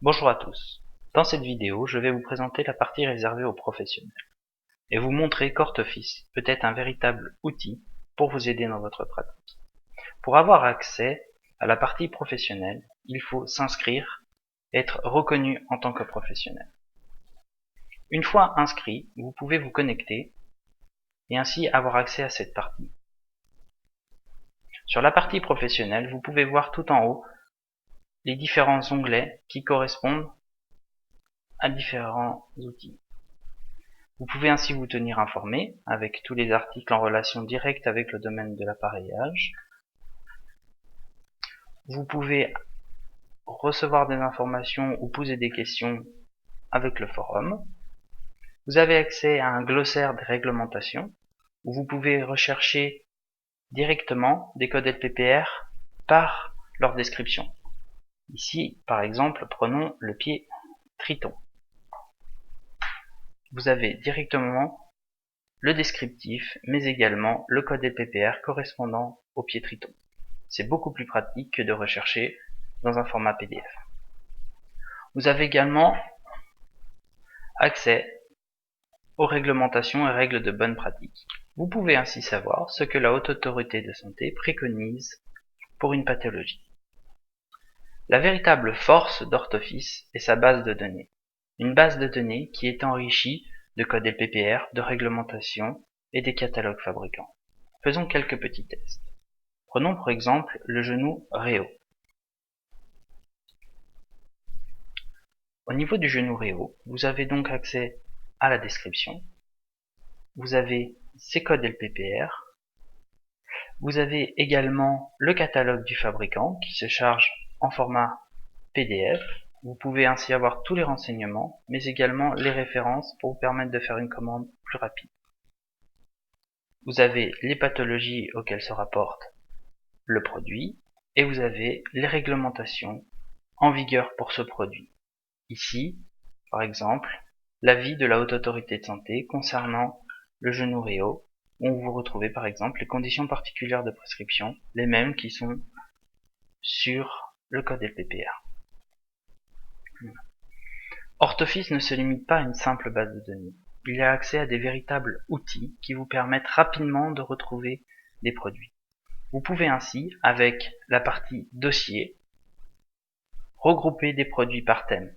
Bonjour à tous. Dans cette vidéo, je vais vous présenter la partie réservée aux professionnels et vous montrer qu'Orthoffice peut être un véritable outil pour vous aider dans votre pratique. Pour avoir accès à la partie professionnelle, il faut s'inscrire et être reconnu en tant que professionnel. Une fois inscrit, vous pouvez vous connecter et ainsi avoir accès à cette partie. Sur la partie professionnelle, vous pouvez voir tout en haut les différents onglets qui correspondent à différents outils. Vous pouvez ainsi vous tenir informé avec tous les articles en relation directe avec le domaine de l'appareillage. Vous pouvez recevoir des informations ou poser des questions avec le forum. Vous avez accès à un glossaire des réglementations où vous pouvez rechercher directement des codes LPPR par leur description. Ici, par exemple, prenons le pied Triton. Vous avez directement le descriptif, mais également le code LPPR correspondant au pied Triton. C'est beaucoup plus pratique que de rechercher dans un format PDF. Vous avez également accès aux réglementations et règles de bonne pratique. Vous pouvez ainsi savoir ce que la Haute Autorité de Santé préconise pour une pathologie. La véritable force d'Orthoffice est sa base de données. Une base de données qui est enrichie de codes LPPR, de réglementations et des catalogues fabricants. Faisons quelques petits tests. Prenons pour exemple le genou Réo. Au niveau du genou Réo, vous avez donc accès à la description. Vous avez ces codes LPPR. Vous avez également le catalogue du fabricant qui se charge en format PDF. Vous pouvez ainsi avoir tous les renseignements, mais également les références pour vous permettre de faire une commande plus rapide. Vous avez les pathologies auxquelles se rapporte le produit et vous avez les réglementations en vigueur pour ce produit. Ici, par exemple, l'avis de la Haute Autorité de Santé concernant le genou Réo, où vous retrouvez par exemple les conditions particulières de prescription, les mêmes qui sont sur le code LPPR. Orthoffice ne se limite pas à une simple base de données. Il y a accès à des véritables outils qui vous permettent rapidement de retrouver des produits. Vous pouvez ainsi, avec la partie dossier, regrouper des produits par thème.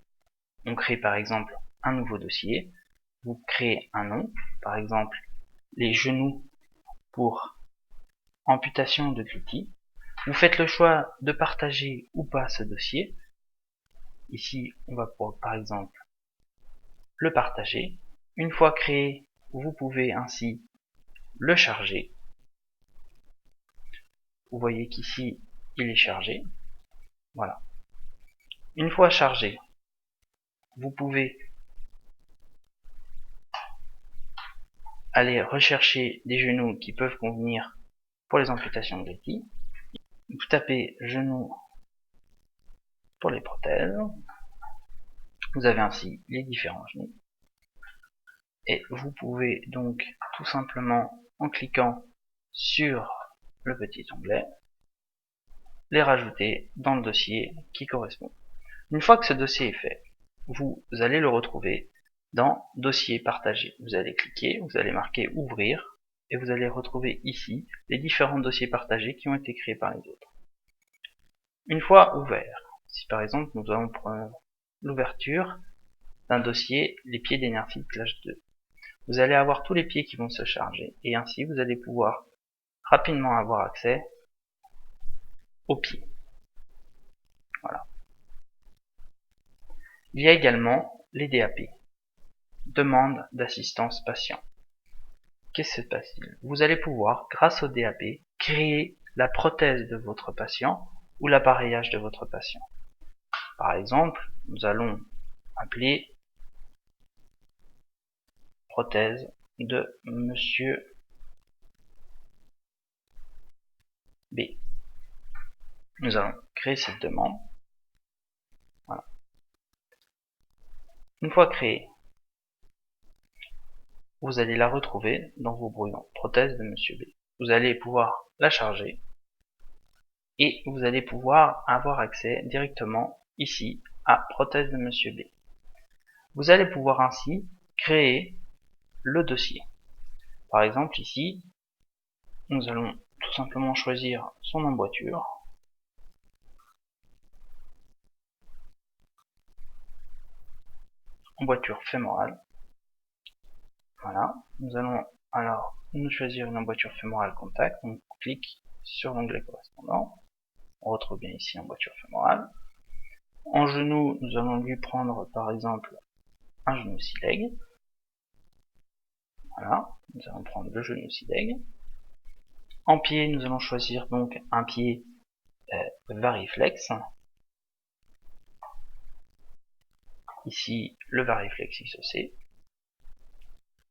On crée par exemple un nouveau dossier, vous créez un nom, par exemple les genoux pour amputation de glutis. Vous faites le choix de partager ou pas ce dossier. Ici, on va pouvoir par exemple le partager. Une fois créé, vous pouvez ainsi le charger. Vous voyez qu'ici, il est chargé. Voilà. Une fois chargé, vous pouvez aller rechercher des genoux qui peuvent convenir pour les amputations de glutis. Vous tapez genoux pour les prothèses. Vous avez ainsi les différents genoux. Et vous pouvez donc tout simplement, en cliquant sur le petit onglet, les rajouter dans le dossier qui correspond. Une fois que ce dossier est fait, vous allez le retrouver dans Dossier partagé. Vous allez cliquer, vous allez marquer Ouvrir, et vous allez retrouver ici les différents dossiers partagés qui ont été créés par les autres. Une fois ouvert, si par exemple nous allons prendre l'ouverture d'un dossier Les pieds d'Enerfi Clash 2, vous allez avoir tous les pieds qui vont se charger, et ainsi vous allez pouvoir rapidement avoir accès aux pieds. Voilà. Il y a également les DAP, demande d'assistance patient. Qu'est-ce qui se passe-t-il? Vous allez pouvoir, grâce au DAP, créer la prothèse de votre patient ou l'appareillage de votre patient. Par exemple, nous allons appeler prothèse de Monsieur B. Nous allons créer cette demande. Voilà. Une fois créée, vous allez la retrouver dans vos brouillons. Prothèse de Monsieur B. Vous allez pouvoir la charger et vous allez pouvoir avoir accès directement ici à prothèse de Monsieur B. Vous allez pouvoir ainsi créer le dossier. Par exemple ici, nous allons tout simplement choisir son emboîture. Emboîture fémorale. Voilà. Nous allons alors nous choisir une emboîture fémorale contact. Donc on clique sur l'onglet correspondant. On retrouve bien ici emboîture fémorale. En genou, nous allons lui prendre par exemple un genou C-leg. Voilà, nous allons prendre le genou C-leg. En pied, nous allons choisir donc un pied Variflex. Ici, le Variflex XC.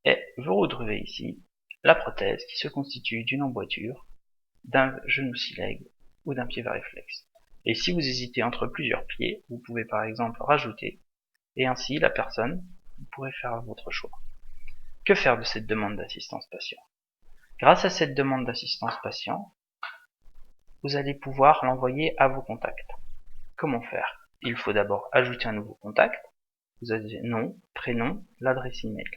Et vous retrouvez ici la prothèse qui se constitue d'une emboîture, d'un genou C-leg ou d'un pied Variflex. Et si vous hésitez entre plusieurs pieds, vous pouvez par exemple rajouter, et ainsi la personne, vous pourrez faire votre choix. Que faire de cette demande d'assistance patient? Grâce à cette demande d'assistance patient, vous allez pouvoir l'envoyer à vos contacts. Comment faire? Il faut d'abord ajouter un nouveau contact. Vous avez nom, prénom, l'adresse email.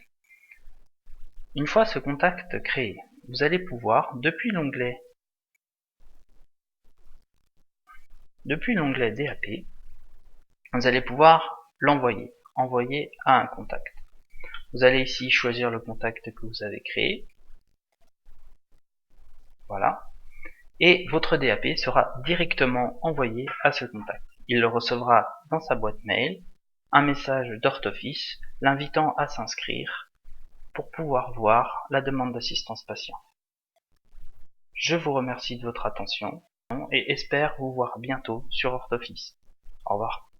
Une fois ce contact créé, vous allez pouvoir, depuis l'onglet DAP, vous allez pouvoir envoyer à un contact. Vous allez ici choisir le contact que vous avez créé. Voilà. Et votre DAP sera directement envoyé à ce contact. Il recevra dans sa boîte mail un message d'Orthoffice l'invitant à s'inscrire pour pouvoir voir la demande d'assistance patient. Je vous remercie de votre attention et espère vous voir bientôt sur Orthoffice. Au revoir.